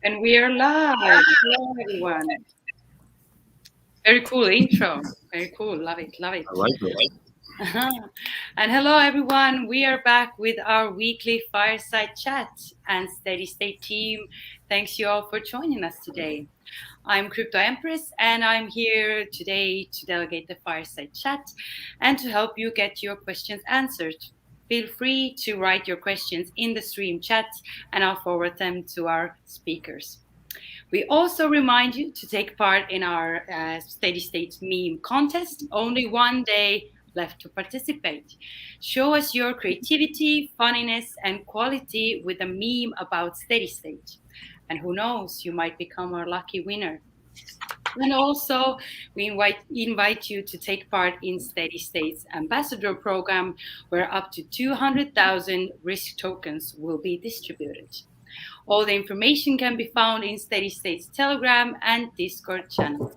And we are live. Hello, everyone. Very cool intro. Very cool. Love it. Love it. I like it. And hello, everyone. We are back with our weekly Fireside Chat and Steady State team. Thanks you all for joining us today. I'm Crypto Empress, and I'm here today to delegate the Fireside Chat and to help you get your questions answered. Feel free to write your questions in the stream chat, and I'll forward them to our speakers. We also remind you to take part in our Steady State meme contest. Only one day left to participate. Show us your creativity, funniness, and quality with a meme about Steady State. And who knows, you might become our lucky winner. And also, we invite you to take part in Steady State's ambassador program, where up to 200,000 risk tokens will be distributed. All the information can be found in Steady State's Telegram and Discord channel.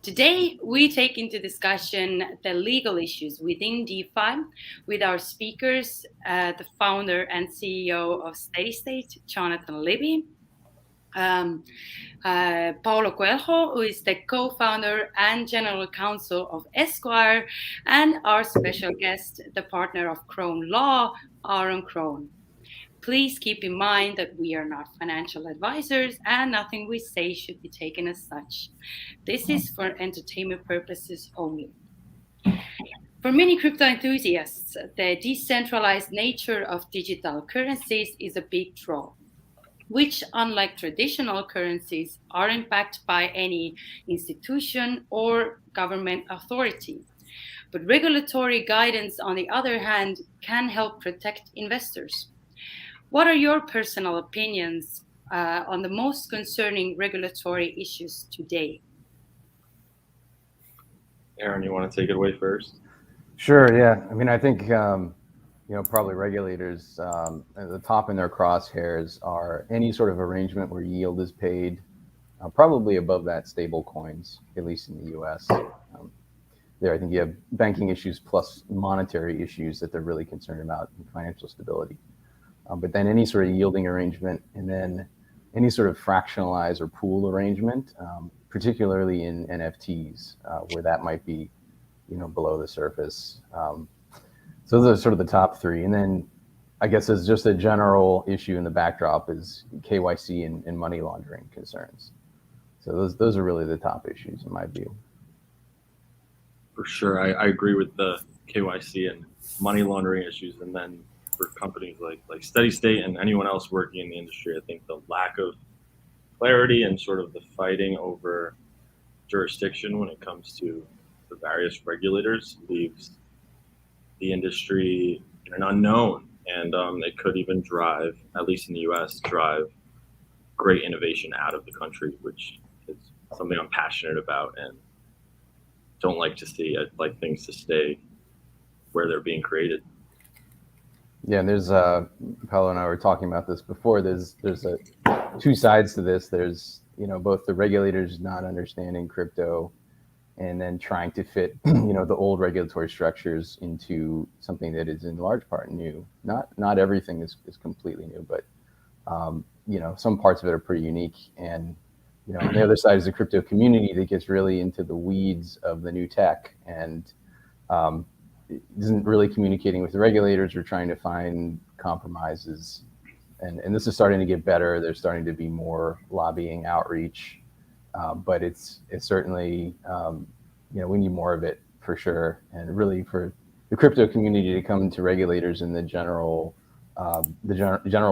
Today, we take into discussion the legal issues within DeFi with our speakers, the founder and CEO of Steady State, Jonathan Libby, Paulo Coelho, who is the co-founder and general counsel of Esquire, and our special guest, the partner of Krowne Law, Aaron Krowne. Please keep in mind that we are not financial advisors and nothing we say should be taken as such. This is for entertainment purposes only. For many crypto enthusiasts, the decentralized nature of digital currencies is a big draw, which, unlike traditional currencies, aren't backed by any institution or government authority. But regulatory guidance, on the other hand, can help protect investors. What are your personal opinions on the most concerning regulatory issues today? Aaron, you want to take it away first? Sure. Yeah. I mean, I think probably regulators at the top in their crosshairs are any sort of arrangement where yield is paid, probably above that stable coins, at least in the U.S. There, I think you have banking issues plus monetary issues that they're really concerned about in financial stability. But then any sort of yielding arrangement, and then any sort of fractionalized or pool arrangement, particularly in NFTs, where that might be, below the surface. So those are sort of the top three. And then I guess as just a general issue in the backdrop is KYC and money laundering concerns. So those are really the top issues in my view. For sure. I agree with the KYC and money laundering issues. And then for companies like Steady State and anyone else working in the industry, I think the lack of clarity and sort of the fighting over jurisdiction when it comes to the various regulators leaves the industry in an unknown, and it could even drive, at least in the US, drive great innovation out of the country, which is something I'm passionate about and don't like to see. I'd like things to stay where they're being created. Yeah, and there's Paolo and I were talking about this before. There's two sides to this. There's both the regulators not understanding crypto, and then trying to fit the old regulatory structures into something that is in large part new. Not everything is completely new, but some parts of it are pretty unique. And on the other side is the crypto community that gets really into the weeds of the new tech and isn't really communicating with the regulators or trying to find compromises. And this is starting to get better. There's starting to be more lobbying outreach. But it's certainly, we need more of it for sure. And really for the crypto community to come to regulators in the general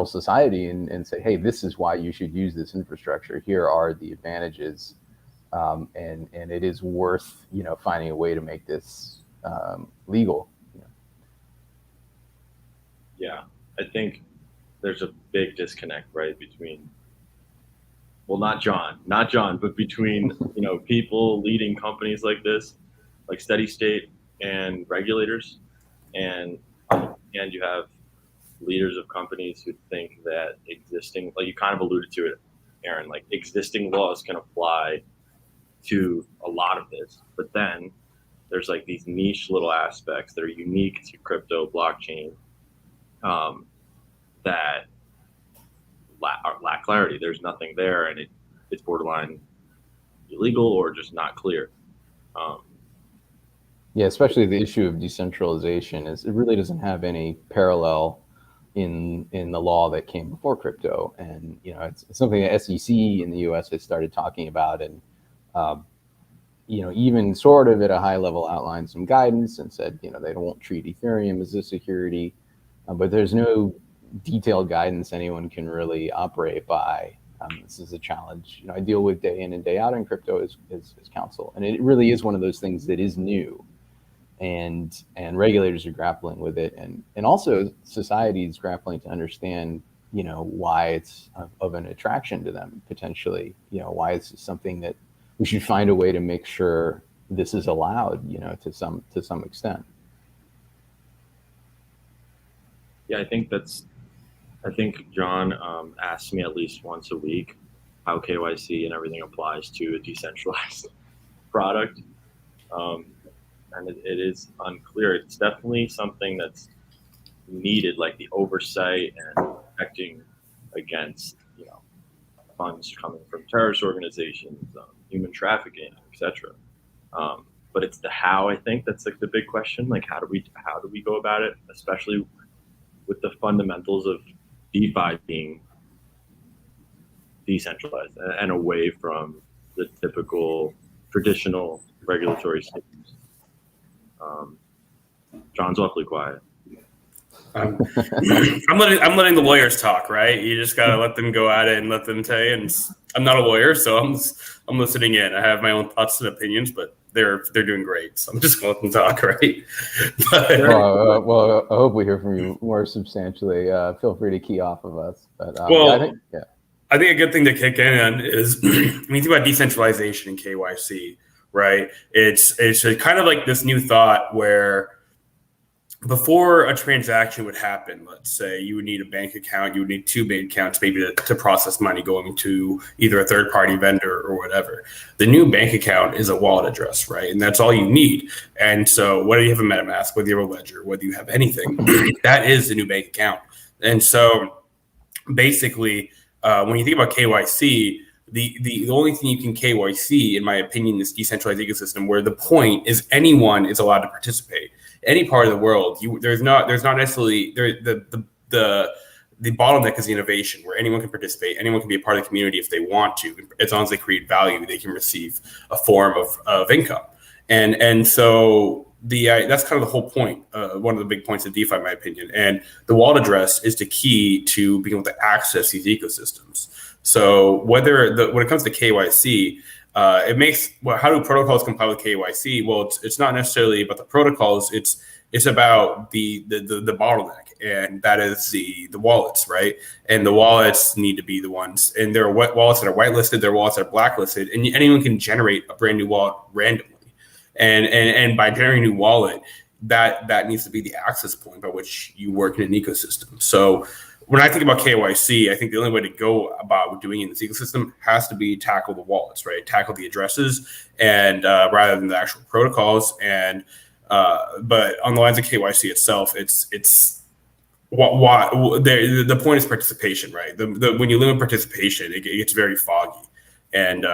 society and say, hey, this is why you should use this infrastructure. Here are the advantages. And it is worth, finding a way to make this legal. Yeah, I think there's a big disconnect, right, between not John, but between, people leading companies like this, like Steady State and regulators. And you have leaders of companies who think that existing, like you kind of alluded to it, Aaron, like existing laws can apply to a lot of this. But then there's like these niche little aspects that are unique to crypto blockchain that lack clarity. There's nothing there, and it's borderline illegal or just not clear. Yeah, especially the issue of decentralization is it really doesn't have any parallel in the law that came before crypto, and it's something that SEC in the U.S. has started talking about, and even sort of at a high level outlined some guidance and said they won't treat Ethereum as a security, but there's no detailed guidance anyone can really operate by. This is a challenge I deal with day in and day out in crypto as counsel, and it really is one of those things that is new. And regulators are grappling with it, and also society is grappling to understand, why it's of an attraction to them potentially. Why it's something that we should find a way to make sure this is allowed, to some extent. Yeah, I think John asks me at least once a week how KYC and everything applies to a decentralized product. And it is unclear. It's definitely something that's needed, like the oversight and protecting against, funds coming from terrorist organizations, human trafficking, etc. But it's the how, I think, that's like the big question. Like, how do we go about it, especially with the fundamentals of DeFi being decentralized and away from the typical traditional regulatory systems. John's awfully quiet. I'm letting the lawyers talk, right? You just gotta let them go at it and let them tell you. And I'm not a lawyer, so I'm listening in. I have my own thoughts and opinions, but they're doing great, so I'm just gonna let them talk, right? Well, I hope we hear from you more substantially. Feel free to key off of us. But I think a good thing to kick in is when you think about decentralization and KYC, right? It's kind of like this new thought where before a transaction would happen, let's say you would need a bank account, you would need two bank accounts maybe to process money going to either a third-party vendor or whatever. The new bank account is a wallet address, right? And that's all you need. And so whether you have a MetaMask, whether you have a Ledger, whether you have anything, that is the new bank account. And so basically, when you think about KYC, the only thing you can KYC, in my opinion, is decentralized ecosystem, where the point is anyone is allowed to participate. Any part of the world, there's not necessarily the bottleneck is the innovation, where anyone can participate, anyone can be a part of the community if they want to, as long as they create value, they can receive a form of income, and so that's kind of the whole point. One of the big points of DeFi, in my opinion, and the wallet address is the key to being able to access these ecosystems. So when it comes to KYC. It makes how do protocols comply with KYC? Well, it's not necessarily about the protocols. It's about the bottleneck, and that is the wallets, right? And the wallets need to be the ones, and there are wallets that are whitelisted, there are wallets that are blacklisted, and anyone can generate a brand new wallet randomly. And by generating a new wallet, that needs to be the access point by which you work in an ecosystem. So when I think about KYC, I think the only way to go about doing it in this ecosystem has to be tackle the wallets, right? Tackle the addresses, and rather than the actual protocols. And but on the lines of KYC itself, the point is participation, right? When you limit participation, it gets very foggy, and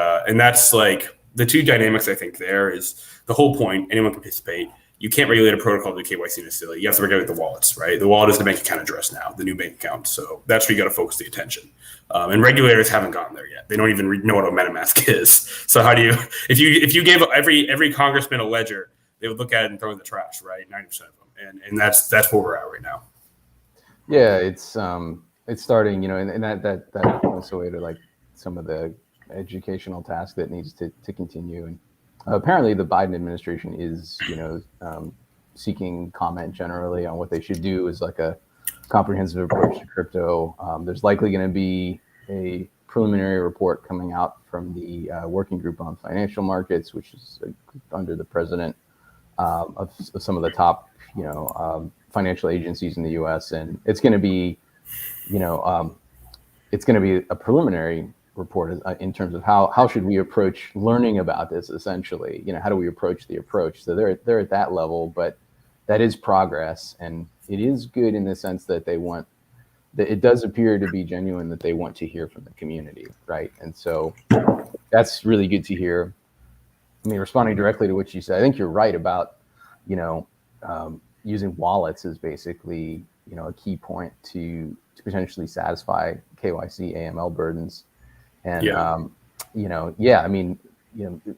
that's like the two dynamics. I think there is the whole point. Anyone can participate. You can't regulate a protocol to KYC necessarily. You have to regulate the wallets, right? The wallet is the bank account address now, the new bank account. So that's where you got to focus the attention. And regulators haven't gotten there yet. They don't even know what a MetaMask is. So how do you, if you gave every congressman a ledger, they would look at it and throw it in the trash, right? 90% of them, and that's where we're at right now. Yeah, it's starting, and that points away to like some of the educational task that needs to continue. And apparently the Biden administration is, seeking comment generally on what they should do as like a comprehensive approach to crypto. There's likely going to be a preliminary report coming out from the working group on financial markets, which is under the president of some of the top, financial agencies in the U.S. And it's going to be, it's going to be a preliminary report in terms of how should we approach learning about this. Essentially, how do we approach the approach? So they're at that level, but that is progress, and it is good in the sense that they want it does appear to be genuine that they want to hear from the community, right? And so that's really good to hear. I mean, responding directly to what you said, I think you're right about, using wallets is basically, a key point to potentially satisfy KYC AML burdens. And, I mean,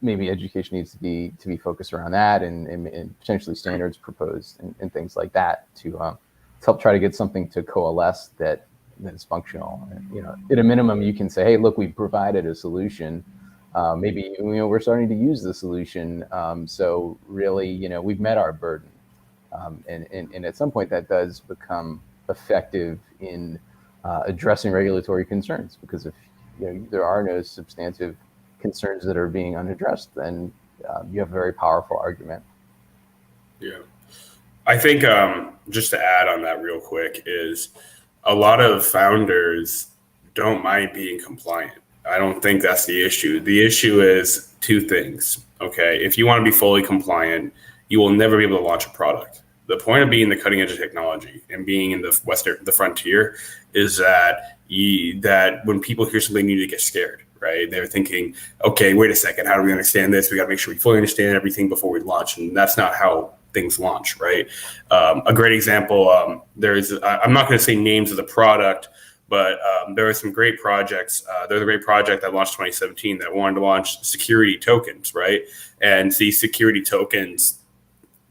maybe education needs to be focused around that, and potentially standards proposed and things like that to help try to get something to coalesce that is functional. And, at a minimum, you can say, hey, look, we provided a solution. Maybe we're starting to use the solution. So really, we've met our burden. And at some point, that does become effective in addressing regulatory concerns, because if there are no substantive concerns that are being unaddressed, then you have a very powerful argument. Yeah, I think just to add on that real quick is a lot of founders don't mind being compliant. I don't think that's the issue. The issue is two things. Okay, if you want to be fully compliant, you will never be able to launch a product. The point of being the cutting edge of technology and being in the frontier is that that when people hear something new, they get scared, right? They're thinking, okay, wait a second, how do we understand this? We got to make sure we fully understand everything before we launch, and that's not how things launch, right? A great example, I'm not going to say names of the product, but there are some great projects. There's a great project that launched 2017 that wanted to launch security tokens, right? And these security tokens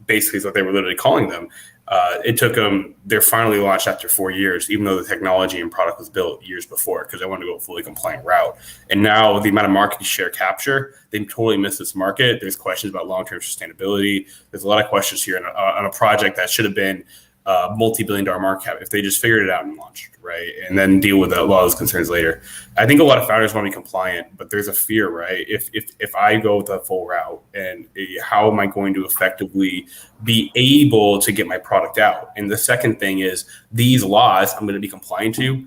basically is what they were literally calling them. It took them, they're finally launched after 4 years, even though the technology and product was built years before, because they wanted to go a fully compliant route. And now the amount of market share capture, they totally missed this market. There's questions about long-term sustainability. There's a lot of questions here on a project that should have been multi-billion-dollar market cap if they just figured it out and launched, right? And then deal with a lot of those concerns later. I think a lot of founders want to be compliant, but there's a fear, right? If I go the full route, and how am I going to effectively be able to get my product out? And the second thing is these laws I'm going to be compliant to,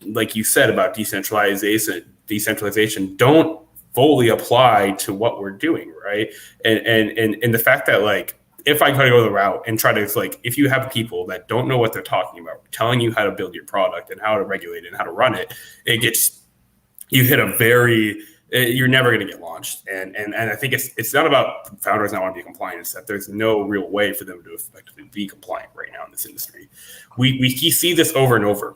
like you said about decentralization don't fully apply to what we're doing, right? And the fact that, like, if I try to go the route and try to, it's like, if you have people that don't know what they're talking about, telling you how to build your product and how to regulate it and how to run it, you hit you're never going to get launched. And I think it's not about founders not want to be compliant. It's that there's no real way for them to effectively be compliant right now in this industry. We see this over and over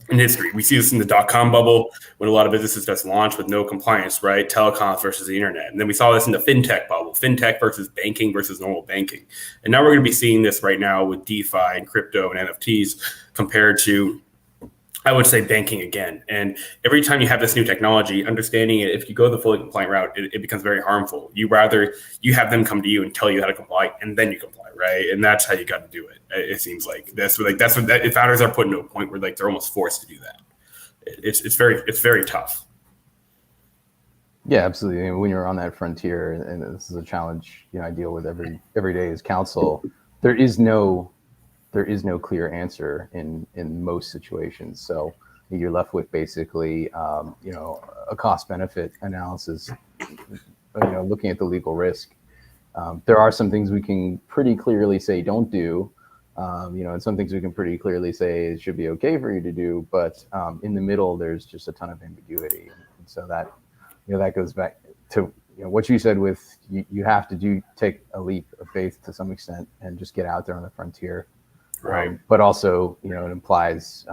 in history. We see this in the dot-com bubble when a lot of businesses just launch with no compliance, right? Telecoms versus the internet. And then we saw this in the fintech bubble, fintech versus banking versus normal banking. And now we're going to be seeing this right now with DeFi and crypto and NFTs compared to, I would say, banking again. And every time you have this new technology, understanding it, if you go the fully compliant route, it becomes very harmful. You have them come to you and tell you how to comply, and then you comply, right? And that's how you got to do it. It seems like that's what founders are put into a point where, like, they're almost forced to do that. It's very tough. Yeah, absolutely. I mean, when you're on that frontier, and this is a challenge I deal with every day as counsel, there is no clear answer in most situations. So you're left with basically, a cost benefit analysis, looking at the legal risk. There are some things we can pretty clearly say don't do, and some things we can pretty clearly say it should be okay for you to do. But in the middle, there's just a ton of ambiguity. And so that, that goes back to what you said with you have to take a leap of faith to some extent and just get out there on the frontier. Right. But also, it implies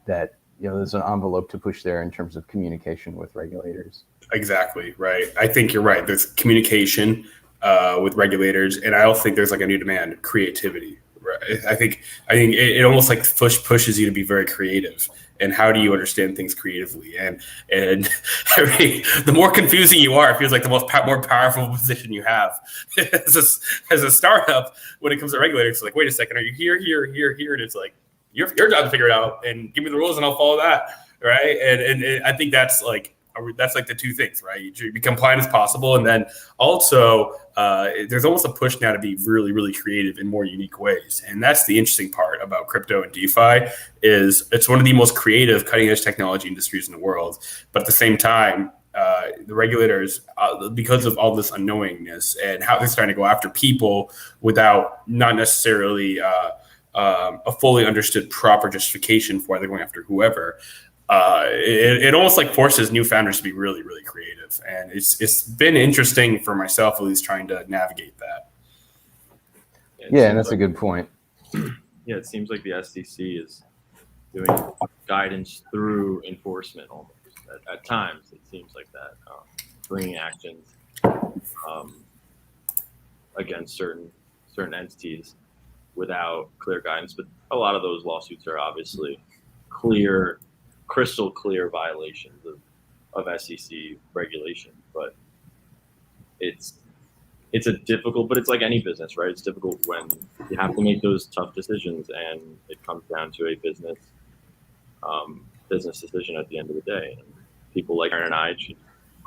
that, there's an envelope to push there in terms of communication with regulators. Exactly. Right. I think you're right. There's communication with regulators. And I also think there's like a new demand, creativity. Right. I think it almost like pushes you to be very creative. And how do you understand things creatively? And the more confusing you are, it feels like the more powerful position you have as a startup when it comes to regulators. It's like, wait a second, are you here? And it's like, your job to figure it out and give me the rules and I'll follow that, right? And I think that's like the two things, right? You be compliant as possible, and then also there's almost a push now to be really, really creative in more unique ways. And that's the interesting part about crypto and DeFi is it's one of the most creative, cutting edge technology industries in the world. But at the same time, the regulators, because of all this unknowingness and how they're starting to go after people without not necessarily a fully understood proper justification for why they're going after whoever, it almost like forces new founders to be really, really creative. And it's been interesting for myself, at least, trying to navigate that. Yeah, and that's a good point. Yeah, it seems like the SEC is doing guidance through enforcement almost. At times, it seems like that, bringing actions against certain entities without clear guidance. But a lot of those lawsuits are obviously crystal clear violations of SEC regulation. But it's but it's like any business, right? It's difficult when you have to make those tough decisions, and it comes down to a business decision at the end of the day. And people like Aaron and I should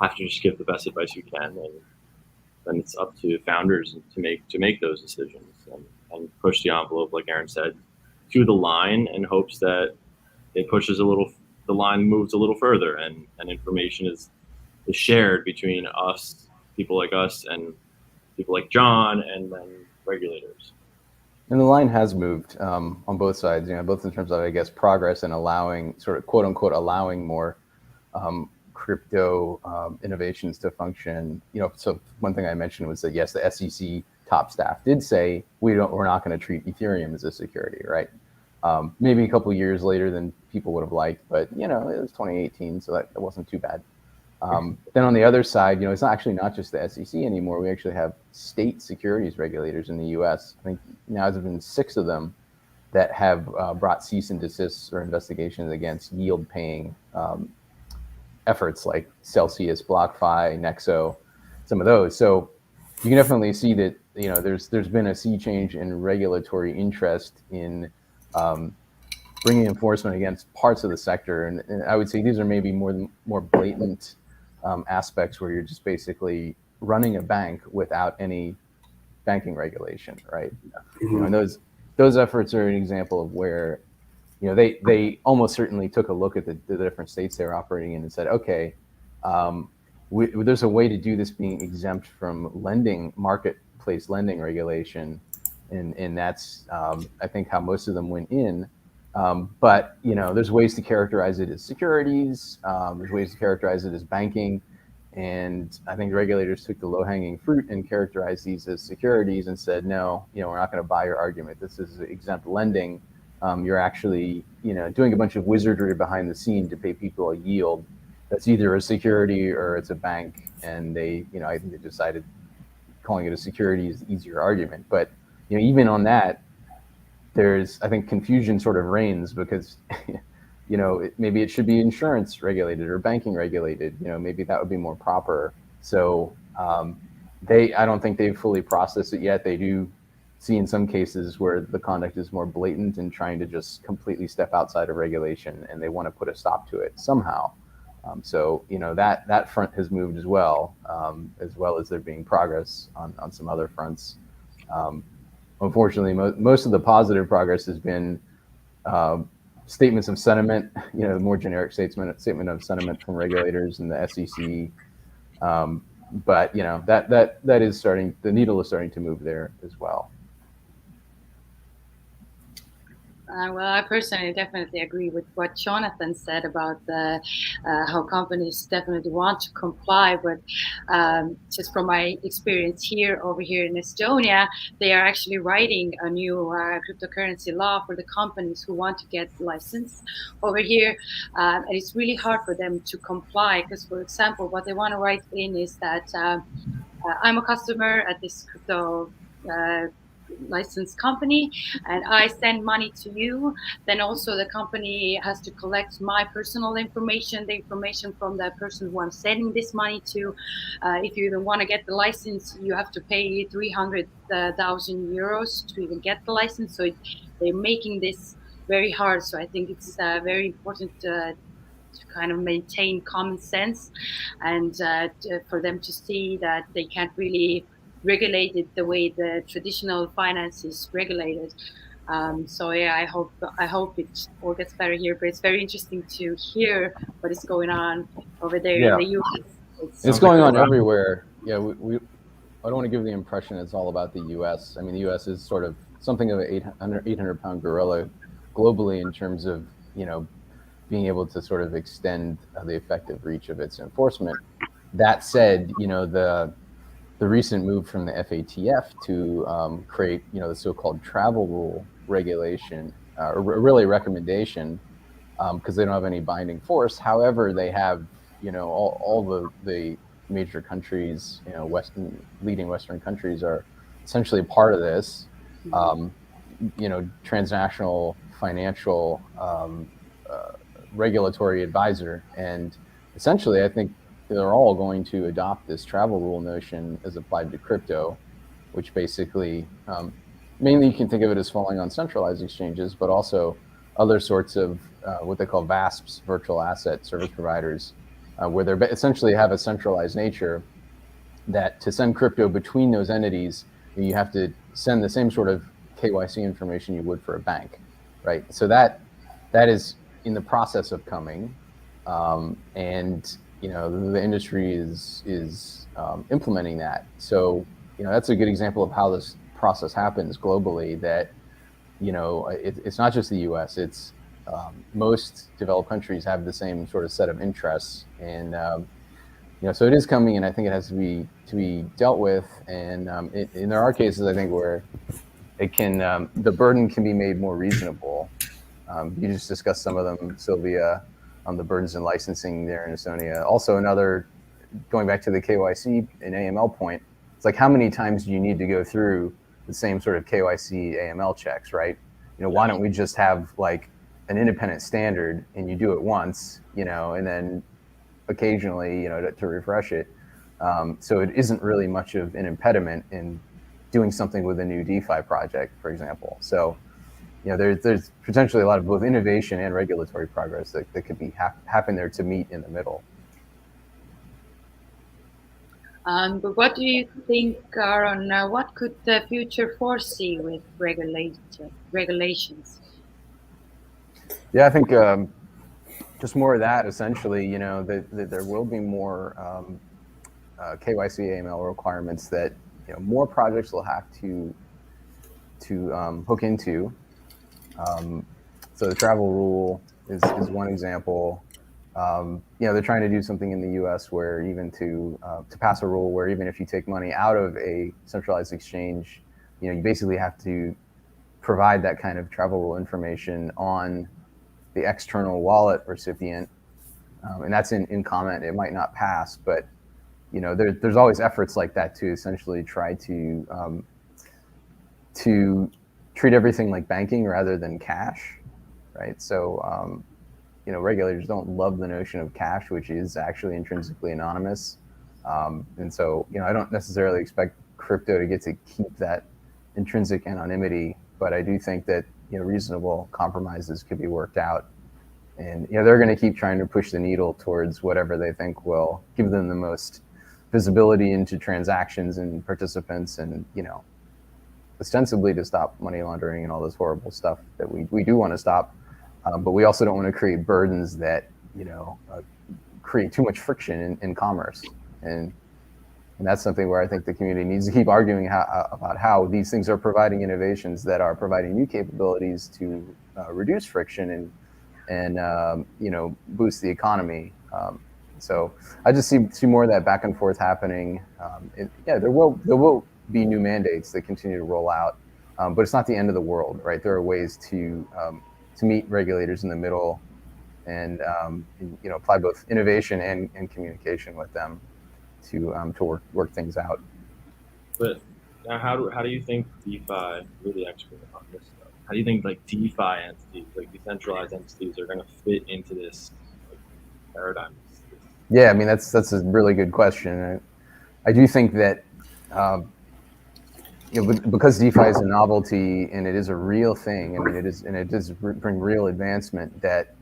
have to just give the best advice we can, and then it's up to founders to make those decisions and push the envelope, like Aaron said, to the line, in hopes that it pushes the line moves a little further, and information is shared between us, people like us, and people like John, and then regulators. And the line has moved on both sides, both in terms of, I guess, progress and allowing, sort of quote unquote, allowing more crypto innovations to function. So one thing I mentioned was that, yes, the SEC top staff did say we're not going to treat Ethereum as a security, right? Maybe a couple of years later than people would have liked, but it was 2018, so that wasn't too bad. Then on the other side, it's actually not just the SEC anymore. We actually have state securities regulators in the U.S. I think now there's been 6 of them that have brought cease and desist or investigations against yield-paying efforts like Celsius, BlockFi, Nexo, some of those. So you can definitely see that there's been a sea change in regulatory interest in bringing enforcement against parts of the sector, and I would say these are maybe more blatant aspects where you're just basically running a bank without any banking regulation, right? Mm-hmm. And those efforts are an example of where they almost certainly took a look at the different states they were operating in and said, okay, there's a way to do this being exempt from marketplace lending regulation, and that's I think how most of them went in. But there's ways to characterize it as securities. There's ways to characterize it as banking, and I think regulators took the low-hanging fruit and characterized these as securities and said, no, we're not going to buy your argument. This is exempt lending. You're actually doing a bunch of wizardry behind the scene to pay people a yield that's either a security or it's a bank, and I think they decided calling it a security is the easier argument. But even on that, there's, I think, confusion sort of reigns because, maybe it should be insurance regulated or banking regulated. Maybe that would be more proper. So I don't think they've fully processed it yet. They do see in some cases where the conduct is more blatant and trying to just completely step outside of regulation, and they want to put a stop to it somehow. So that front has moved as well as there being progress on some other fronts. Unfortunately, most of the positive progress has been statements of sentiment, more generic statement of sentiment from regulators and the SEC. But that is starting. The needle is starting to move there as well. Well, I personally definitely agree with what Jonathan said about how companies definitely want to comply, but just from my experience over here in Estonia, they are actually writing a new cryptocurrency law for the companies who want to get licensed over here, and it's really hard for them to comply because, for example, what they want to write in is that I'm a customer at this crypto licensed company and I send money to you, then also the company has to collect my personal information, the information from the person who I'm sending this money to. If you even want to get the license, you have to pay 300,000 euros to even get the license. So they're making this very hard. So I think it's very important to kind of maintain common sense and for them to see that they can't really regulate it the way the traditional finance is regulated. So yeah, I hope it all gets better here. But it's very interesting to hear what is going on over there in the U.S. It's going on everywhere. Yeah, I don't want to give the impression it's all about the U.S. I mean, the U.S. is sort of something of an 800-pound gorilla globally in terms of, being able to sort of extend the effective reach of its enforcement. That said, the recent move from the FATF to create, the so-called travel rule regulation, or really recommendation, because they don't have any binding force. However, they have, all the major countries, leading Western countries are essentially part of this, transnational financial regulatory advisor. And essentially, I think they're all going to adopt this travel rule notion as applied to crypto, which basically, mainly you can think of it as falling on centralized exchanges, but also other sorts of what they call VASPs, virtual asset service providers, where they essentially have a centralized nature that to send crypto between those entities, you have to send the same sort of KYC information you would for a bank, right? So that is in the process of coming, and the industry is implementing that. So that's a good example of how this process happens globally. That it's not just the U.S. It's most developed countries have the same sort of set of interests, and so it is coming, and I think it has to be dealt with. And there are cases, I think, where it can the burden can be made more reasonable. You just discussed some of them, Sylvia, on the burdens in licensing there in Estonia. Also, another, going back to the KYC and AML point, it's like, how many times do you need to go through the same sort of KYC AML checks, right? Why don't we just have like an independent standard and you do it once, and then occasionally, to refresh it. So it isn't really much of an impediment in doing something with a new DeFi project, for example. So, there's potentially a lot of both innovation and regulatory progress that could be happen there to meet in the middle. But what do you think, Aaron? What could the future foresee with regulations? Yeah, I think just more of that. Essentially, that there will be more KYC AML requirements that more projects will have to hook into. So the travel rule is one example. They're trying to do something in the U.S. where even to pass a rule where even if you take money out of a centralized exchange, you basically have to provide that kind of travel rule information on the external wallet recipient, and that's in comment. It might not pass, but there's always efforts like that to essentially try to treat everything like banking rather than cash, right? So regulators don't love the notion of cash, which is actually intrinsically anonymous, and so I don't necessarily expect crypto to get to keep that intrinsic anonymity, but I do think that reasonable compromises could be worked out, and they're going to keep trying to push the needle towards whatever they think will give them the most visibility into transactions and participants, and ostensibly to stop money laundering and all this horrible stuff that we do want to stop, but we also don't want to create burdens that create too much friction in commerce, and that's something where I think the community needs to keep arguing about how these things are providing innovations that are providing new capabilities to reduce friction and boost the economy. So I just see more of that back and forth happening. There will be new mandates that continue to roll out, but it's not the end of the world, right? There are ways to meet regulators in the middle and apply both innovation and communication with them to work things out. But now, how do you think DeFi, really expert on this stuff, how do you think like DeFi entities, like decentralized entities, are going to fit into this paradigm? Yeah, I mean that's a really good question. I do think that because DeFi is a novelty and it is a real thing. I mean, it does bring real advancement that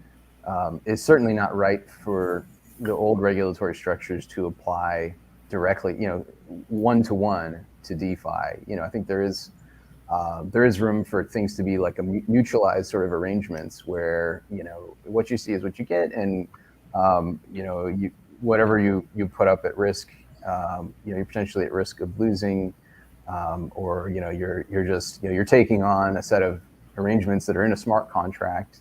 is certainly not right for the old regulatory structures to apply directly, one-to-one to DeFi. I think there is room for things to be like a mutualized sort of arrangements where what you see is what you get, and whatever you put up at risk, you're potentially at risk of losing. or you're just you're taking on a set of arrangements that are in a smart contract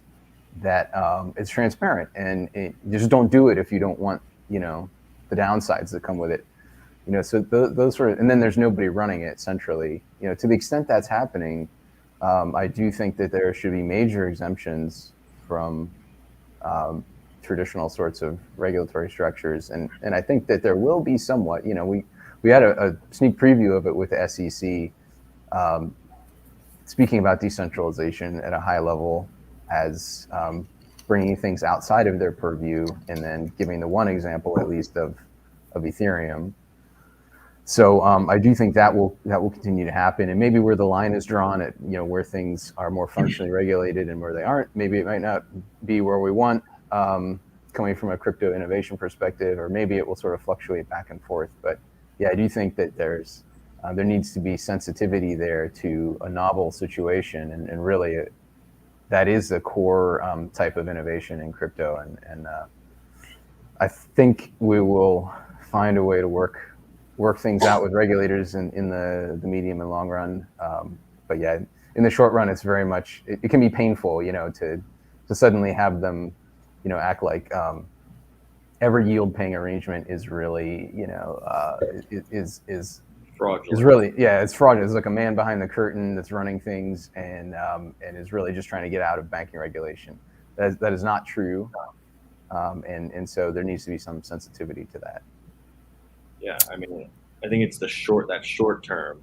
that is transparent, and you just don't do it if you don't want the downsides that come with it. So those sort of, and then there's nobody running it centrally. To the extent that's happening, I do think that there should be major exemptions from traditional sorts of regulatory structures, and I think that there will be somewhat. We had a sneak preview of it with the SEC, speaking about decentralization at a high level as bringing things outside of their purview, and then giving the one example at least of Ethereum. So I do think that will continue to happen, and maybe where the line is drawn at where things are more functionally regulated and where they aren't, maybe it might not be where we want, coming from a crypto innovation perspective, or maybe it will sort of fluctuate back and forth. But yeah, I do think that there needs to be sensitivity there to a novel situation, and really that is the core type of innovation in crypto, and I think we will find a way to work things out with regulators in the medium and long run. But yeah, in the short run, it's very much, it can be painful, to suddenly have them, act like every yield paying arrangement is really, is fraudulent. Is really, yeah, it's fraudulent. It's like a man behind the curtain that's running things, and is really just trying to get out of banking regulation. That is not true. And so there needs to be some sensitivity to that. Yeah, I mean, I think it's that short term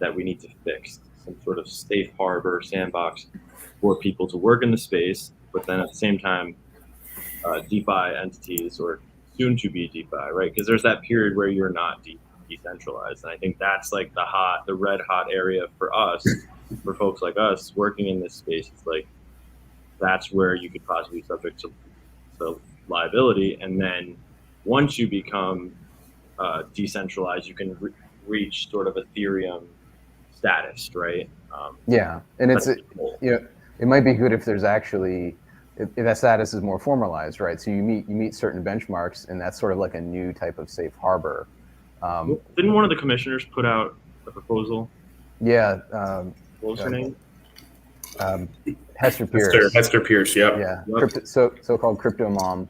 that we need to fix, some sort of safe harbor sandbox for people to work in the space, but then at the same time, DeFi entities, or soon to be DeFi, right? Because there's that period where you're not decentralized, and I think that's like the red hot area for us, for folks like us working in this space. It's like that's where you could possibly be subject to liability, and then once you become decentralized, you can reach sort of Ethereum status, right? Yeah, and it might be good if there's actually, if that status is more formalized, right? So you meet certain benchmarks, and that's sort of like a new type of safe harbor. Didn't one of the commissioners put out a proposal? Yeah. What was her name? Hester Pierce. Hester Pierce. Yep. Yeah. Yep. So-called crypto mom.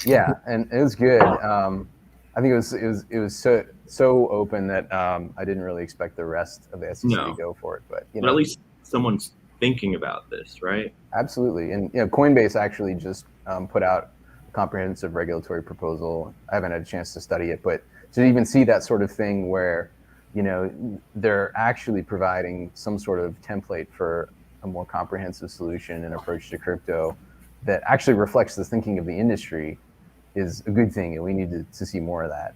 Yeah, and it was good. I think it was so open that I didn't really expect the rest of the SEC to go for it, but at least someone's thinking about this, right? Absolutely, and Coinbase actually just put out a comprehensive regulatory proposal. I haven't had a chance to study it, but to even see that sort of thing where they're actually providing some sort of template for a more comprehensive solution and approach to crypto that actually reflects the thinking of the industry is a good thing, and we need to see more of that.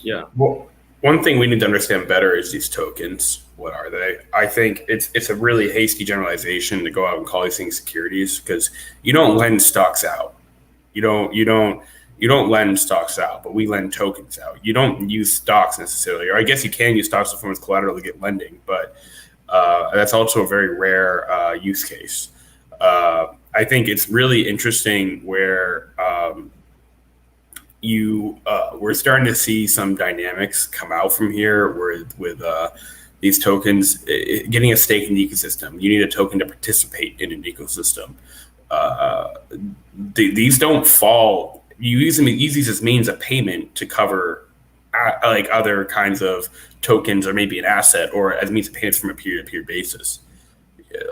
Yeah. Well, one thing we need to understand better is these tokens. What are they? I think it's a really hasty generalization to go out and call these things securities, because you don't lend stocks out. You don't lend stocks out, but we lend tokens out. You don't use stocks necessarily, or I guess you can use stocks as a form of collateral to get lending, but that's also a very rare use case. I think it's really interesting where we're starting to see some dynamics come out from here with these tokens getting a stake in the ecosystem. You need a token to participate in an ecosystem. These don't fall. You use these as means of payment to cover like other kinds of tokens, or maybe an asset, or as means of payments from a peer-to-peer basis.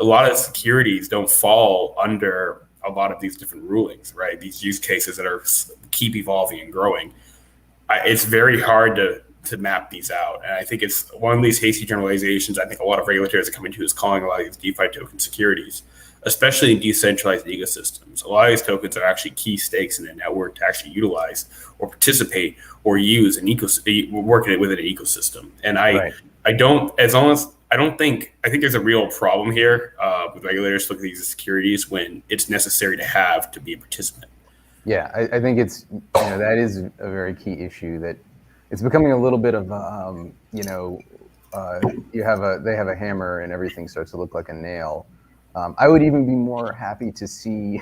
A lot of securities don't fall under a lot of these different rulings, right? These use cases that are keep evolving and growing. It's very hard to map these out. And I think it's one of these hasty generalizations I think a lot of regulators are coming to, is calling a lot of these DeFi token securities, especially in decentralized ecosystems. A lot of these tokens are actually key stakes in a network to actually utilize or participate or use working within an ecosystem. And I think there's a real problem here with regulators looking at these securities when it's necessary to have to be a participant. Yeah, I think it's that is a very key issue, that it's becoming a little bit of they have a hammer and everything starts to look like a nail. I would even be more happy to see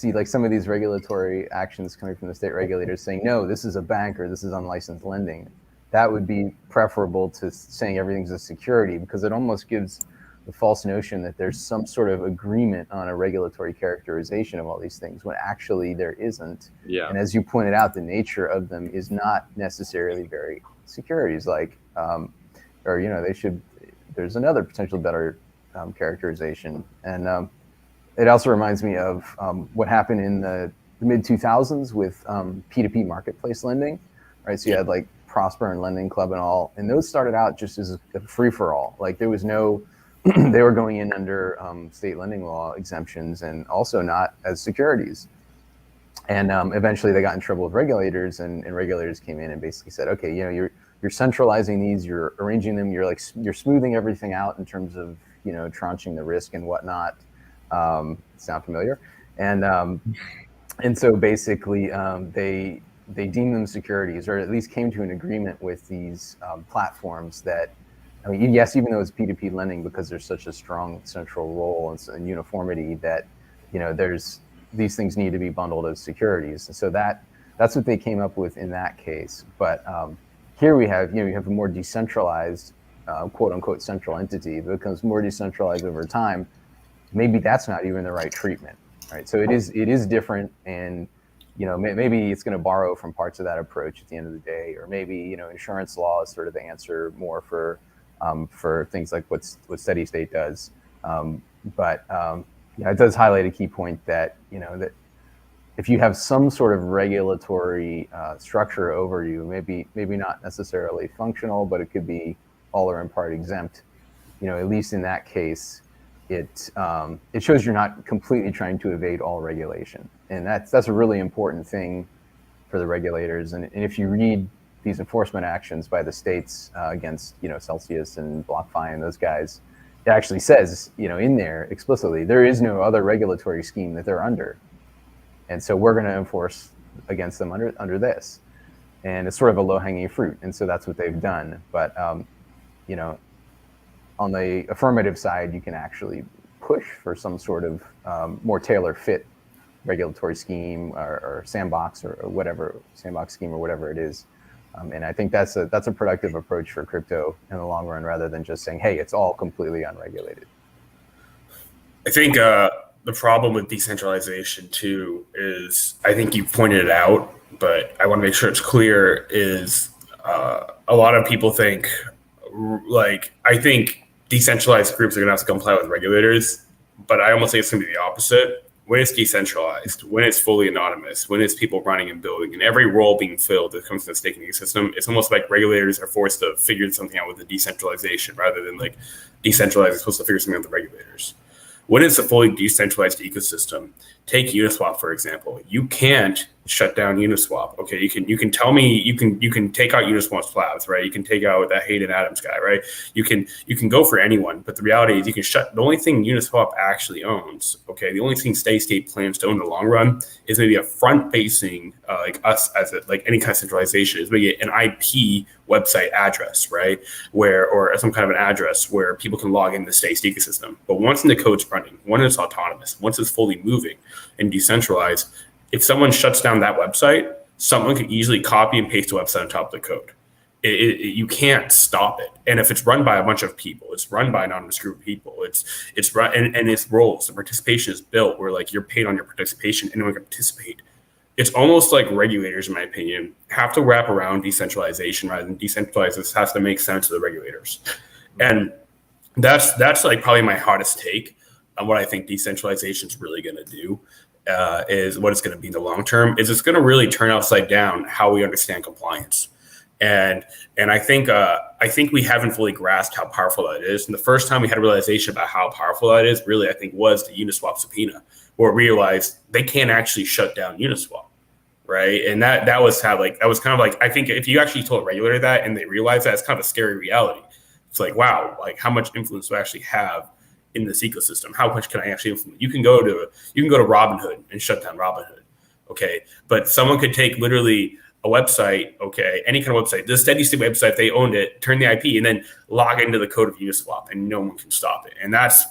like some of these regulatory actions coming from the state regulators saying, no, this is a bank, or this is unlicensed lending. that would be preferable to saying everything's a security, because it almost gives the false notion that there's some sort of agreement on a regulatory characterization of all these things, when actually there isn't. Yeah. And as you pointed out, the nature of them is not necessarily very securities-like, or they should. There's another potential better characterization, and it also reminds me of what happened in the mid 2000s with P2P marketplace lending, right? So you had like Prosper and Lending Club and all, and those started out just as a free for all. Like there was no. They were going in under state lending law exemptions and also not as securities. And eventually they got in trouble with regulators, and regulators came in and basically said, okay, you're centralizing these, you're arranging them, you're smoothing everything out in terms of, tranching the risk and whatnot. Sound familiar? And so basically they deemed them securities, or at least came to an agreement with these platforms that, yes, even though it's P2P lending, because there's such a strong central role and uniformity that, these things need to be bundled as securities. And so that's what they came up with in that case. But here we have, you have a more decentralized, quote unquote, central entity. If it becomes more decentralized over time, maybe that's not even the right treatment, right? So it is different, and maybe it's going to borrow from parts of that approach at the end of the day, or maybe insurance law is sort of the answer more for things like what steady state does. But it does highlight a key point that that if you have some sort of regulatory structure over you, maybe not necessarily functional, but it could be all or in part exempt. At least in that case, it shows you're not completely trying to evade all regulation, and that's a really important thing for the regulators. And if you read these enforcement actions by the states against Celsius and BlockFi and those guys, it actually says in there explicitly there is no other regulatory scheme that they're under, and so we're going to enforce against them under this, and it's sort of a low-hanging fruit, and so that's what they've done. But on the affirmative side, you can actually push for some sort of more tailor-fit regulatory scheme or sandbox or whatever, sandbox scheme or whatever it is. And I think that's a productive approach for crypto in the long run, rather than just saying, hey, it's all completely unregulated. I think the problem with decentralization too is, I think you pointed it out, but I want to make sure it's clear, is a lot of people think, I think decentralized groups are going to have to comply with regulators, but I almost think it's going to be the opposite. When it's decentralized, when it's fully anonymous, when it's people running and building, and every role being filled that comes to the staking ecosystem, it's almost like regulators are forced to figure something out with the decentralization, rather than like decentralized is supposed to figure something out with the regulators. When it's a fully decentralized ecosystem, take Uniswap for example. You can't shut down Uniswap. Okay, you can tell me you can take out Uniswap's labs, right? You can take out that Hayden Adams guy, right? You can go for anyone, but the reality is you can shut. The only thing Uniswap actually owns, okay, the only thing Steady State plans to own in the long run is maybe a front-facing like us as any kind of centralization, is maybe an IP website address, right? Or some kind of an address where people can log in the Steady State ecosystem. But once the code's running, once it's autonomous, once it's fully moving and decentralized, if someone shuts down that website, someone can easily copy and paste the website on top of the code. You can't stop it. And if it's run by a bunch of people, it's run by an anonymous group of people. It's run, and its roles, the participation is built where like you're paid on your participation, and anyone can participate. It's almost like regulators, in my opinion, have to wrap around decentralization rather than decentralize. This has to make sense to the regulators, and that's like probably my hottest take on what I think decentralization is really going to do. Is what it's going to be in the long term. Is it's going to really turn upside down how we understand compliance, and I think we haven't fully grasped how powerful that is. And the first time we had a realization about how powerful that is, really, I think, was the Uniswap subpoena, where we realized they can't actually shut down Uniswap, right? And that was how that was kind of like, I think if you actually told a regulator that and they realize that, it's kind of a scary reality. It's like, wow, like how much influence do I actually have in this ecosystem? How much can I actually influence? You can go to Robinhood and shut down Robinhood, okay? But someone could take literally a website, okay, any kind of website, the Steady State website, if they owned it, turn the IP, and then log into the code of Uniswap, and no one can stop it. And that's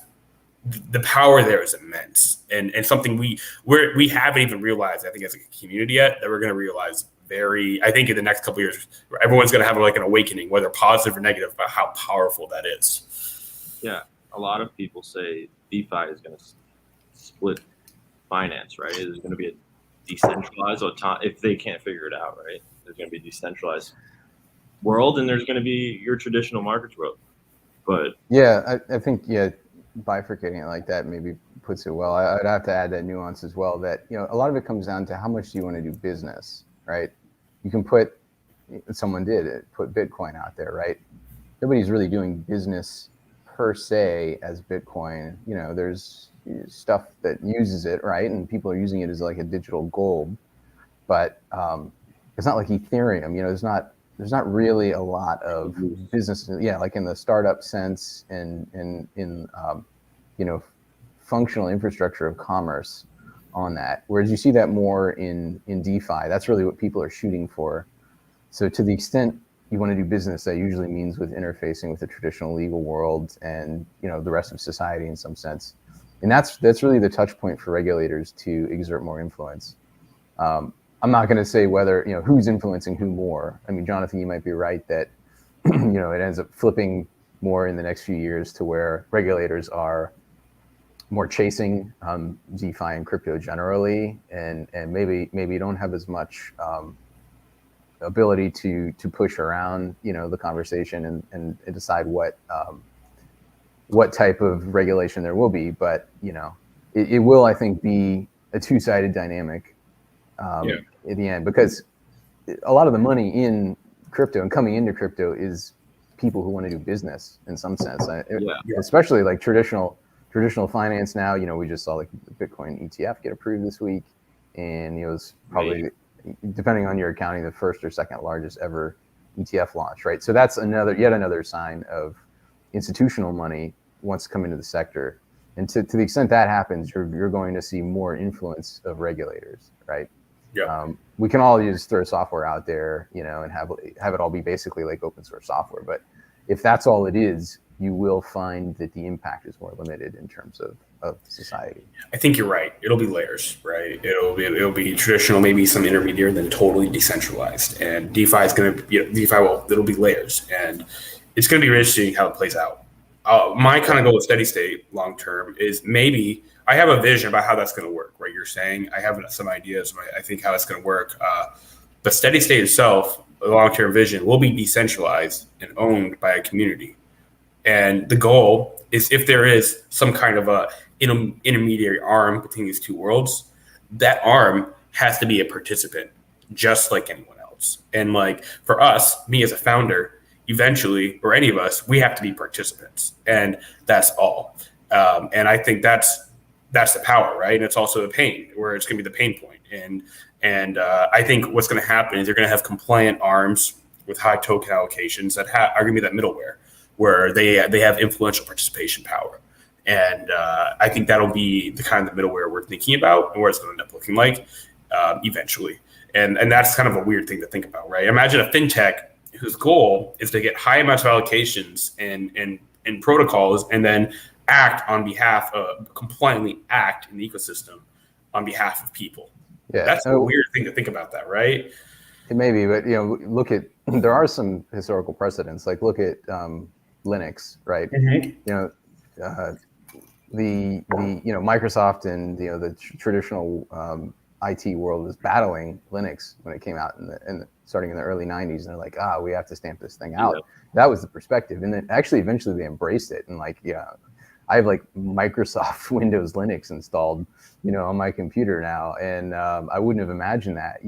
the power there is immense, and something we haven't even realized, I think, as a community yet, that we're going to realize I think in the next couple of years, everyone's going to have like an awakening, whether positive or negative, about how powerful that is. Yeah, a lot of people say DeFi is going to split finance, right? There's going to be a decentralized, if they can't figure it out, right? There's going to be a decentralized world, and there's going to be your traditional markets world. But yeah, I think bifurcating it like that maybe puts it well. I'd have to add that nuance as well, that a lot of it comes down to how much do you want to do business, right? You can put Bitcoin out there, right? Nobody's really doing business per se as Bitcoin. There's stuff that uses it, right? And people are using it as like a digital gold, but it's not like Ethereum. There's not really a lot of business, like in the startup sense and in functional infrastructure of commerce on that. Whereas you see that more in DeFi. That's really what people are shooting for. So to the extent you want to do business, that usually means with interfacing with the traditional legal world and the rest of society in some sense. And that's really the touch point for regulators to exert more influence. I'm not going to say whether, who's influencing who more. I mean, Jonathan, you might be right that, it ends up flipping more in the next few years to where regulators are more chasing DeFi and crypto generally, and maybe don't have as much ability to push around, the conversation and decide what type of regulation there will be. But, it will, I think, be a two-sided dynamic. At the end, because a lot of the money in crypto and coming into crypto is people who want to do business in some sense, especially like traditional finance. Now, we just saw like the Bitcoin ETF get approved this week, and it was probably, depending on your accounting, the first or second largest ever ETF launch, right? So that's yet another sign of institutional money wants to come into the sector. And to the extent that happens, you're going to see more influence of regulators, right? Yeah. We can all just throw software out there, and have it all be basically like open source software. But if that's all it is, you will find that the impact is more limited in terms of society. I think you're right. It'll be layers, right? It'll be traditional, maybe some intermediate, then totally decentralized. And DeFi is going to be it'll be layers, and it's going to be interesting how it plays out. My kind of goal with steady state long term is maybe I have a vision about how that's going to work, right? You're saying I have some ideas, I think how that's going to work. But steady state itself, a long-term vision, will be decentralized and owned by a community. And the goal is, if there is some kind of a intermediary arm between these two worlds, that arm has to be a participant, just like anyone else. And like for us, me as a founder, eventually, or any of us, we have to be participants, and that's all. And I think that's the power, right? And it's also the pain, where it's going to be the pain point. And I think what's going to happen is you're going to have compliant arms with high token allocations that are going to be that middleware, where they have influential participation power. And I think that'll be the kind of the middleware we're thinking about and where it's going to end up looking like eventually. And that's kind of a weird thing to think about, right? Imagine a fintech whose goal is to get high amounts of allocations and protocols, and then compliantly act in the ecosystem on behalf of people. Yeah, that's a weird thing to think about, that, right? It may be, but there are some historical precedents. Like look at Linux, right? Mm-hmm. The Microsoft and the traditional IT world was battling Linux when it came out starting in the early 90s, and they're like, we have to stamp this thing out. Yeah. That was the perspective, and then actually eventually they embraced it. And I have like Microsoft Windows Linux installed, on my computer now, and I wouldn't have imagined that,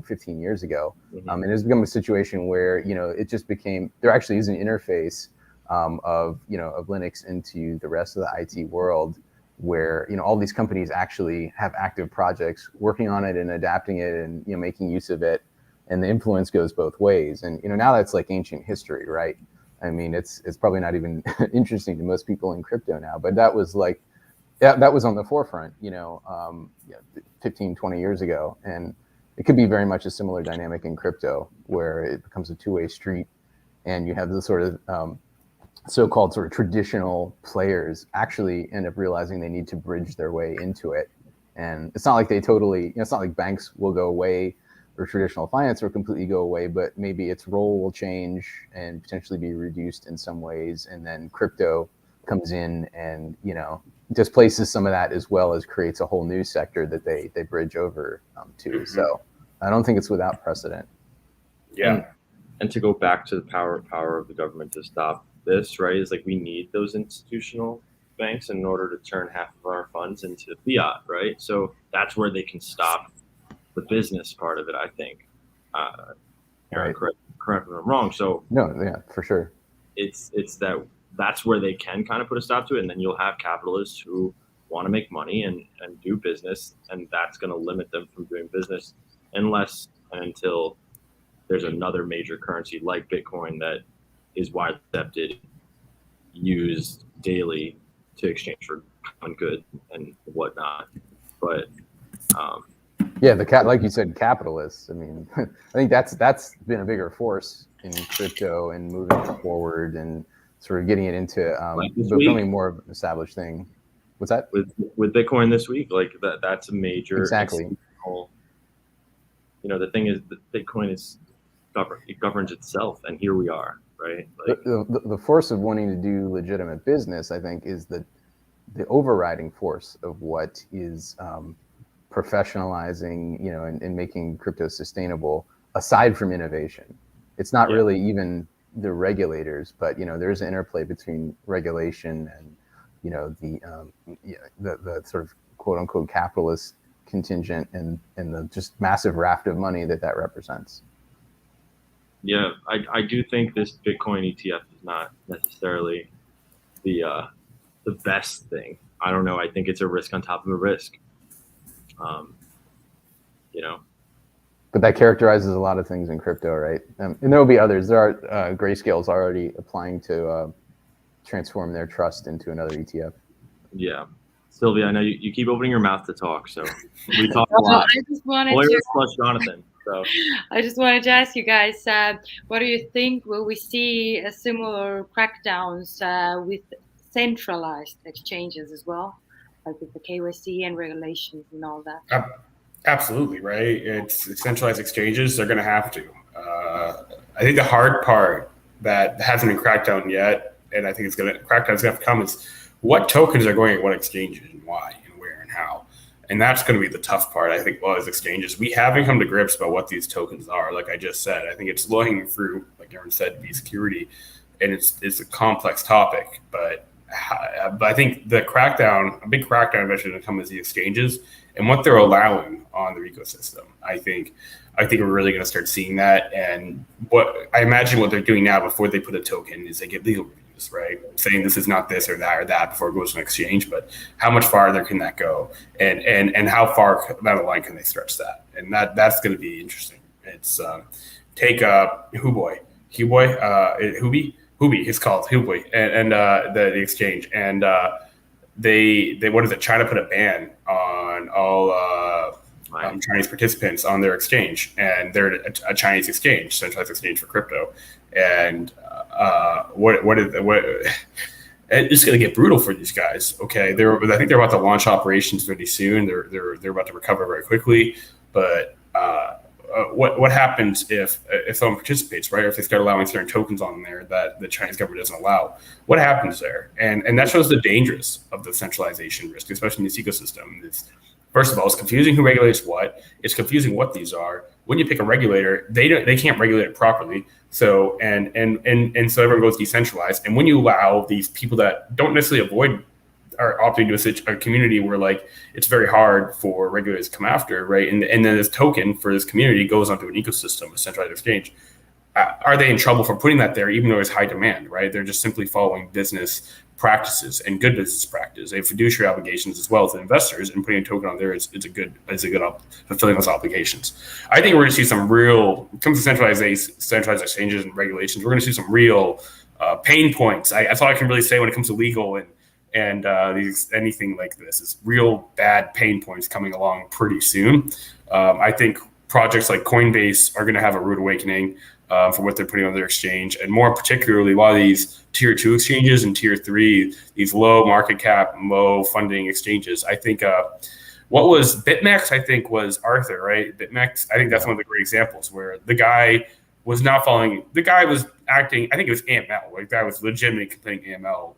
15 years ago. Mm-hmm. And it's become a situation where it just became, there actually is an interface of Linux into the rest of the IT world, where all these companies actually have active projects working on it and adapting it and making use of it, and the influence goes both ways. And now that's like ancient history, right? I mean, it's probably not even interesting to most people in crypto now, but that was like, that was on the forefront, 15, 20 years ago. And it could be very much a similar dynamic in crypto, where it becomes a two-way street, and you have the sort of so-called sort of traditional players actually end up realizing they need to bridge their way into it. And it's not like they totally, it's not like banks will go away or traditional finance will completely go away, but maybe its role will change and potentially be reduced in some ways. And then crypto comes in and, displaces some of that, as well as creates a whole new sector that they bridge over to. Mm-hmm. So I don't think it's without precedent. Yeah. And to go back to the power of the government to stop this, right, is like we need those institutional banks in order to turn half of our funds into fiat, right? So that's where they can stop the business part of it, I think. Aaron, correct me if I'm wrong. So no, yeah, for sure. It's that's where they can kind of put a stop to it, and then you'll have capitalists who want to make money and do business, and that's going to limit them from doing business unless and until there's another major currency like Bitcoin that is widely accepted, used daily to exchange for common good and whatnot. But yeah, like you said, capitalists. I mean, I think that's been a bigger force in crypto and moving it forward and sort of getting it into becoming more of an established thing. What's that? With Bitcoin this week, like that's a major exactly. The thing is that Bitcoin it governs itself, and here we are, right? Like, the force of wanting to do legitimate business, I think, is the overriding force of what is professionalizing, and making crypto sustainable. Aside from innovation, it's not really even the regulators, but there's an interplay between regulation and the sort of quote unquote capitalist contingent and the just massive raft of money that represents. Yeah, I do think this Bitcoin ETF is not necessarily the best thing. I don't know. I think it's a risk on top of a risk. But that characterizes a lot of things in crypto, right? And there will be others. There are Grayscale's already applying to transform their trust into another ETF. Yeah. Sylvia, I know you keep opening your mouth to talk, so we talk a lot. I just wanted Jonathan. So I just wanted to ask you guys, what do you think? Will we see a similar crackdowns with centralized exchanges as well, like with the KYC and regulations and all that? Absolutely, right? It's centralized exchanges. They're going to have to. I think the hard part that hasn't been cracked down yet, and I think crackdown's going to come, is what tokens are going at what exchanges and why and where and how. And that's going to be the tough part, I think, as exchanges. We haven't come to grips about what these tokens are. Like I just said, I think it's low-hanging fruit, like Aaron said, to be security, and it's a complex topic. But I think the crackdown, a big crackdown eventually going to come as the exchanges and what they're allowing on their ecosystem. I think we're really going to start seeing that. And what I imagine what they're doing now before they put a token is they get legal reviews, right? Saying this is not this or that before it goes to an exchange. But how much farther can that go? And how far down the line can they stretch that? And that's going to be interesting. It's take Huobi, it's called Huobi, and the exchange, and they what is it? China put a ban on all Chinese participants on their exchange, and they're a Chinese exchange, centralized exchange for crypto, and it's going to get brutal for these guys. Okay, I think they're about to launch operations very soon. They're about to recover very quickly, but. What happens if someone participates, right? Or if they start allowing certain tokens on there that the Chinese government doesn't allow? What happens there? And that shows the dangers of the centralization risk, especially in this ecosystem. First of all, it's confusing who regulates what. It's confusing what these are. When you pick a regulator, they can't regulate it properly. So and so everyone goes decentralized. And when you allow these people that don't necessarily avoid are opting to a community where like it's very hard for regulators to come after, right? And then this token for this community goes onto an ecosystem, a centralized exchange. Are they in trouble for putting that there, even though there's high demand, right? They're just simply following business practices and good business practice. They have fiduciary obligations as well to investors, and putting a token on there is a good fulfilling those obligations. I think we're going to see some real, when it comes to centralized exchanges and regulations, we're going to see some real pain points. That's all I can really say when it comes to legal and anything like this. Is real bad pain points coming along pretty soon. I think projects like Coinbase are going to have a rude awakening for what they're putting on their exchange, and more particularly a lot of these tier 2 exchanges and tier 3, these low market cap, low funding exchanges. I think what was BitMEX, I think, was Arthur, right? BitMEX, I think that's one of the great examples where the guy was not following, the guy was acting, I think it was AML, like that was legitimately complaining AML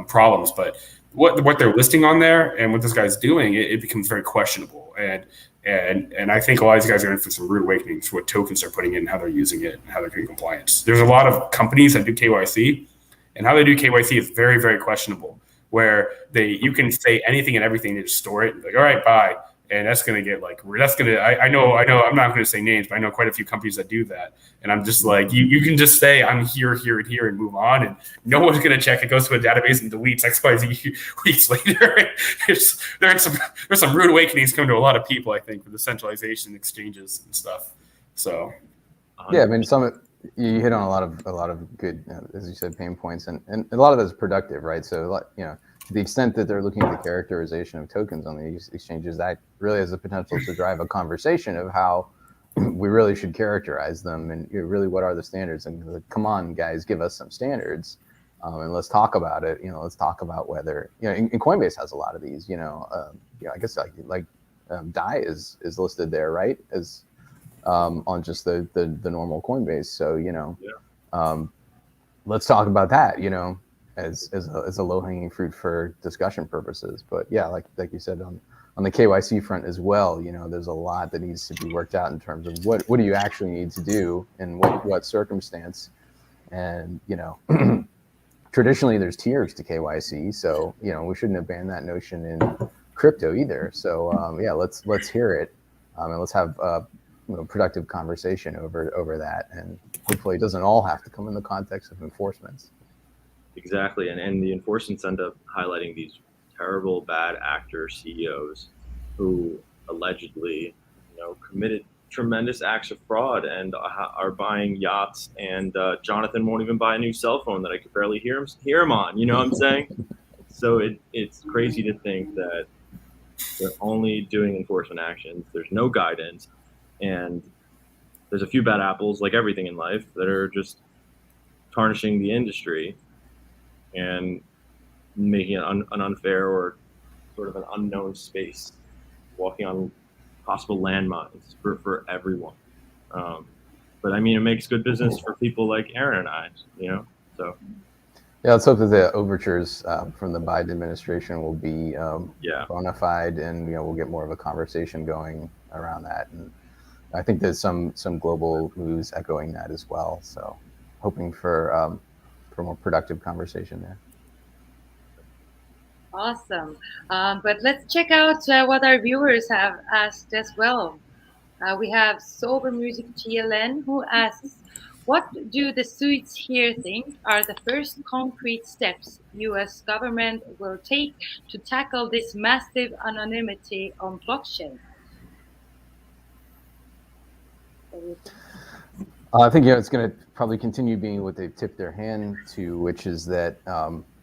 problems, but what they're listing on there and what this guy's doing, it becomes very questionable. And I think a lot of these guys are in for some rude awakenings for what tokens they're putting in, how they're using it, and how they're getting compliance. There's a lot of companies that do KYC, and how they do KYC is very, very questionable, where you can say anything and everything, they just store it and be like, all right, bye. And that's going to get like, I know, I'm not going to say names, but I know quite a few companies that do that. And I'm just like, you can just say, I'm here, and here, and move on. And no one's going to check. It goes to a database and deletes XYZ weeks later. There's some rude awakenings coming to a lot of people, I think, for the centralization exchanges and stuff. So. Yeah, I mean, you hit on a lot of good, as you said, pain points, and a lot of that's productive, right? So, to the extent that they're looking at the characterization of tokens on these exchanges, that really has the potential to drive a conversation of how we really should characterize them, and really what are the standards. And like, come on, guys, give us some standards, and let's talk about it. Let's talk about whether and Coinbase has a lot of these. I guess like DAI is listed there, right? As on just the normal Coinbase. So let's talk about that. As a low hanging fruit for discussion purposes. But yeah, like you said on the KYC front as well. There's a lot that needs to be worked out in terms of what do you actually need to do in what circumstance. And traditionally there's tiers to KYC, so we shouldn't abandon that notion in crypto either. So let's hear it, and let's have productive conversation over that, and hopefully it doesn't all have to come in the context of enforcements. Exactly, and the enforcements end up highlighting these terrible bad actor CEOs who allegedly committed tremendous acts of fraud and are buying yachts, and Jonathan won't even buy a new cell phone that I could barely hear him on. You know what I'm saying? So it's crazy to think that they're only doing enforcement actions. There's no guidance. And there's a few bad apples, like everything in life, that are just tarnishing the industry and making it an unfair or sort of an unknown space, walking on possible landmines for everyone. But I mean, it makes good business for people like Aaron and I, so. Yeah, let's hope that the overtures from the Biden administration will be bona fide, and we'll get more of a conversation going around that. And I think there's some global news echoing that as well. So, hoping for more productive conversation there. Awesome. But let's check out what our viewers have asked as well. We have Sober Music GLN, who asks, what do the Swedes here think are the first concrete steps U.S. government will take to tackle this massive anonymity on blockchain? I think it's going to probably continue being what they've tipped their hand to, which is that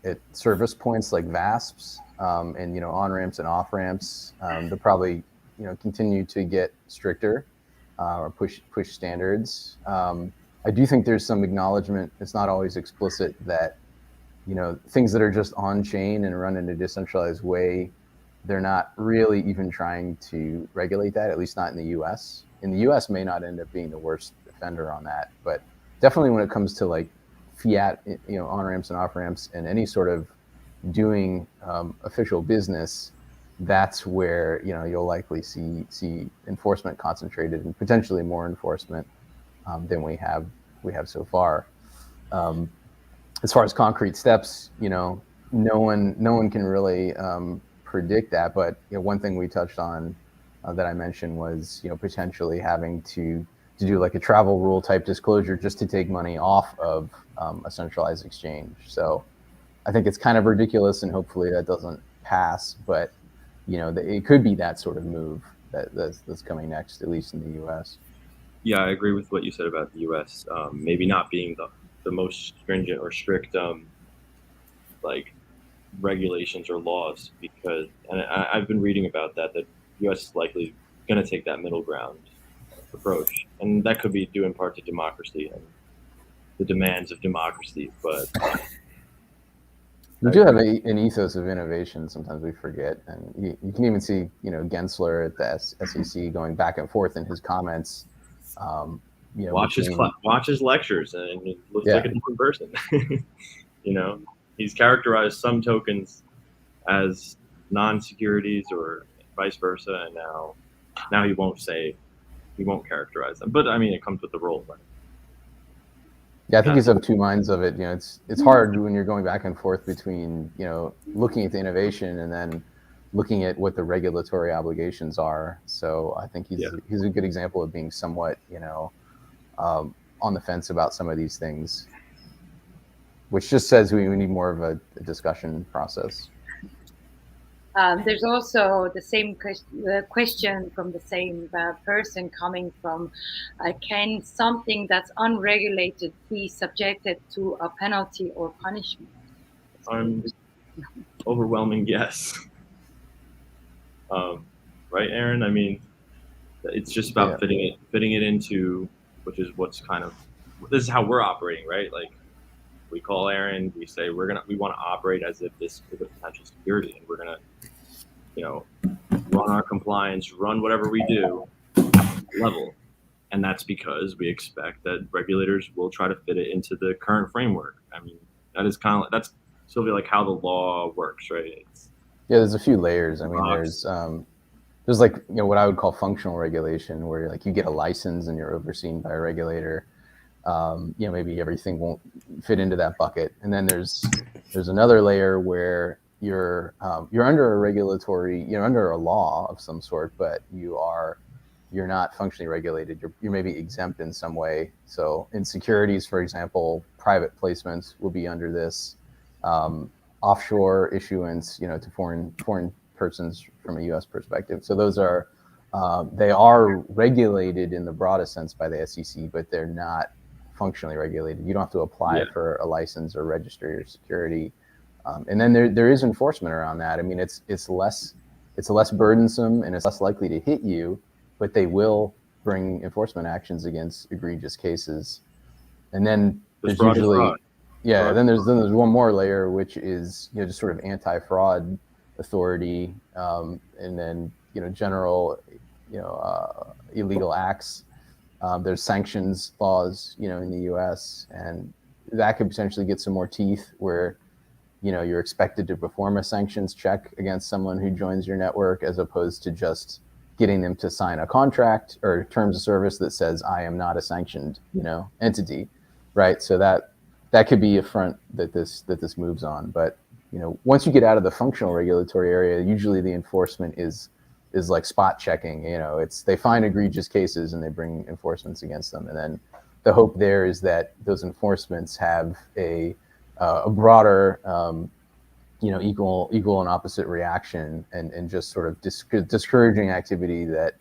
at service points like VASPs and on ramps and off ramps, they'll probably continue to get stricter or push standards. I do think there's some acknowledgement. It's not always explicit that things that are just on chain and run in a decentralized way, they're not really even trying to regulate that, at least not in the U.S. In the U.S. may not end up being the worst offender on that, but definitely when it comes to like fiat, on ramps and off ramps and any sort of doing official business, that's where you'll likely see enforcement concentrated, and potentially more enforcement than we have so far. As far as concrete steps, no one can really predict that. But one thing we touched on that I mentioned was potentially having to do like a travel rule type disclosure just to take money off of a centralized exchange. So I think it's kind of ridiculous, and hopefully that doesn't pass. But it could be that sort of move that's coming next, at least in the U.S. Yeah, I agree with what you said about the U.S. Maybe not being the most stringent or strict like regulations or laws, because I've been reading about that the U.S. is likely going to take that middle ground approach, and that could be due in part to democracy and the demands of democracy. But We do have an ethos of innovation. Sometimes we forget, and you can even see, Gensler at the SEC going back and forth in his comments. Watch his lectures, and it looks like a different person. He's characterized some tokens as non-securities or vice versa, and now he won't characterize them. But I mean, it comes with the role, right? Yeah, I think he's of two minds of it. It's hard when you're going back and forth between, looking at the innovation and then looking at what the regulatory obligations are. So I think he's a good example of being somewhat, on the fence about some of these things, which just says we need more of a discussion process. There's also the same question from the same person coming from, can something that's unregulated be subjected to a penalty or punishment? Overwhelming yes. Right, Aaron? I mean, it's just about fitting it into, which is this is how we're operating, right? Like, we call Aaron, we say we want to operate as if this is a potential security, and we're gonna run our compliance, run whatever we do level. And that's because we expect that regulators will try to fit it into the current framework. I mean, that's Sylvia, like how the law works, right? There's a few layers. I mean, there's like, what I would call functional regulation, where like you get a license and you're overseen by a regulator. Maybe everything won't fit into that bucket. And then there's another layer where you're under a regulatory, you're under a law of some sort, but you're not functionally regulated. You're maybe exempt in some way. So in securities, for example, private placements will be under this, offshore issuance, to foreign persons from a U.S. perspective. So those are, they are regulated in the broadest sense by the SEC, but they're not functionally regulated. You don't have to apply for a license or register your security. And then there is enforcement around that. I mean, it's less burdensome and it's less likely to hit you, but they will bring enforcement actions against egregious cases. And then there's usually then there's one more layer, which is just sort of anti-fraud authority, and then general illegal acts. There's sanctions laws in the U.S., and that could potentially get some more teeth where you're expected to perform a sanctions check against someone who joins your network, as opposed to just getting them to sign a contract or terms of service that says, I am not a sanctioned, entity, right? So that could be a front that this moves on. But, once you get out of the functional regulatory area, usually the enforcement is like spot checking. They find egregious cases and they bring enforcements against them. And then the hope there is that those enforcements have a broader, equal and opposite reaction, and just sort of discouraging activity that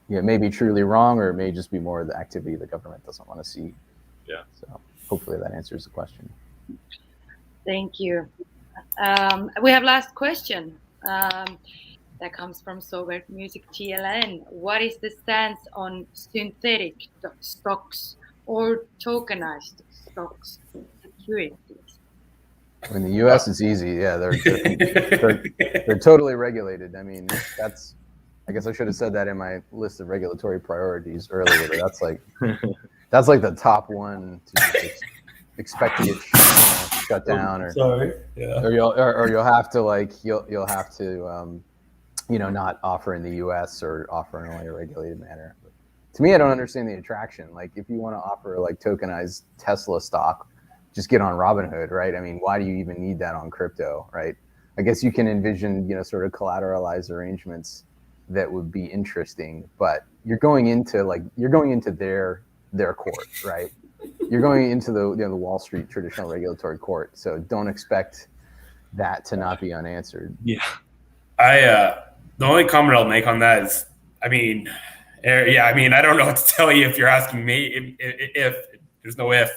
may be truly wrong, or it may just be more of the activity the government doesn't want to see. Yeah. So hopefully that answers the question. Thank you. We have last question. That comes from Sober Music TLN. What is the stance on synthetic stocks or tokenized stocks securities? In the U.S., it's easy. Yeah, they're totally regulated. I mean, I guess I should have said that in my list of regulatory priorities earlier. But that's like the top one to expect to get shut down, or you'll have to not offer in the U.S. or offer in only a regulated manner. But to me, I don't understand the attraction. Like, if you want to offer like tokenized Tesla stock, just get on Robinhood, right? I mean, why do you even need that on crypto, right? I guess you can envision, sort of collateralized arrangements that would be interesting, but you're going into their court, right? You're going into the Wall Street traditional regulatory court, so don't expect that to not be unanswered. Yeah, the only comment I'll make on that is, I don't know what to tell you if you're asking me. If there's no if.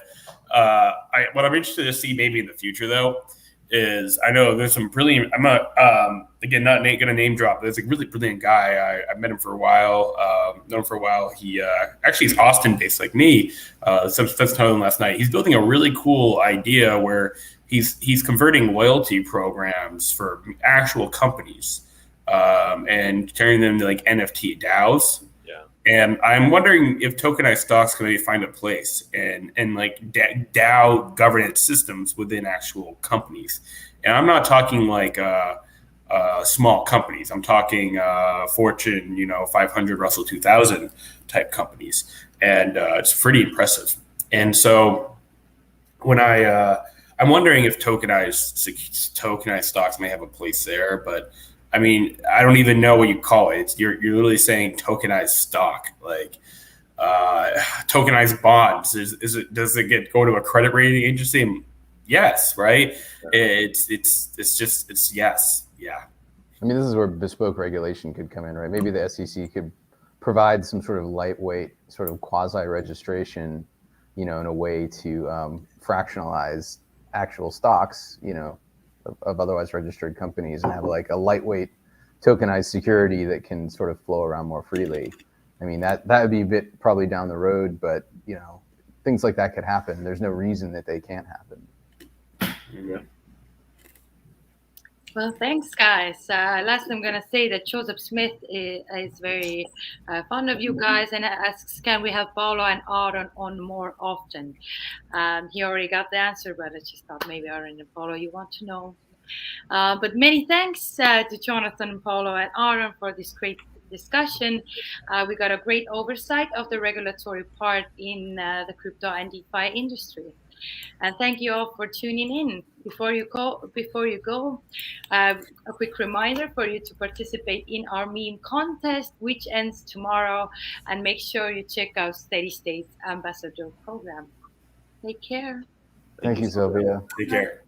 What I'm interested to see maybe in the future, though, is I know there's some brilliant. I'm not again not going to name drop. There's a really brilliant guy. I met him for a while. Known him for a while. He actually is Austin based like me. So that's telling him last night. He's building a really cool idea where he's converting loyalty programs for actual companies and turning them to like NFT DAOs. And I'm wondering if tokenized stocks can maybe find a place in like DAO governance systems within actual companies. And I'm not talking like small companies. I'm talking Fortune, 500, Russell 2000 type companies. And it's pretty impressive. And so when I'm wondering if tokenized stocks may have a place there, but I mean, I don't even know what you call it. You're literally saying tokenized stock, like tokenized bonds. Does it go to a credit rating agency? Yes, right. It's yes, yeah. I mean, this is where bespoke regulation could come in, right? Maybe the SEC could provide some sort of lightweight, sort of quasi-registration, in a way to fractionalize actual stocks, of otherwise registered companies, and have like a lightweight tokenized security that can sort of flow around more freely. I mean, that would be a bit probably down the road, but things like that could happen. There's no reason that they can't happen. Yeah. Well, thanks, guys. Last, I'm going to say that Joseph Smith is very fond of you guys and asks, can we have Paulo and Aaron on more often? He already got the answer, but I just thought maybe Aaron and Paulo, you want to know. But many thanks to Jonathan, Paulo, and Aaron for this great discussion. We got a great oversight of the regulatory part in the crypto and DeFi industry. And thank you all for tuning in. Before you go, a quick reminder for you to participate in our meme contest, which ends tomorrow. And make sure you check out Steady State's ambassador program. Take care. Thank you, Sylvia. Take care.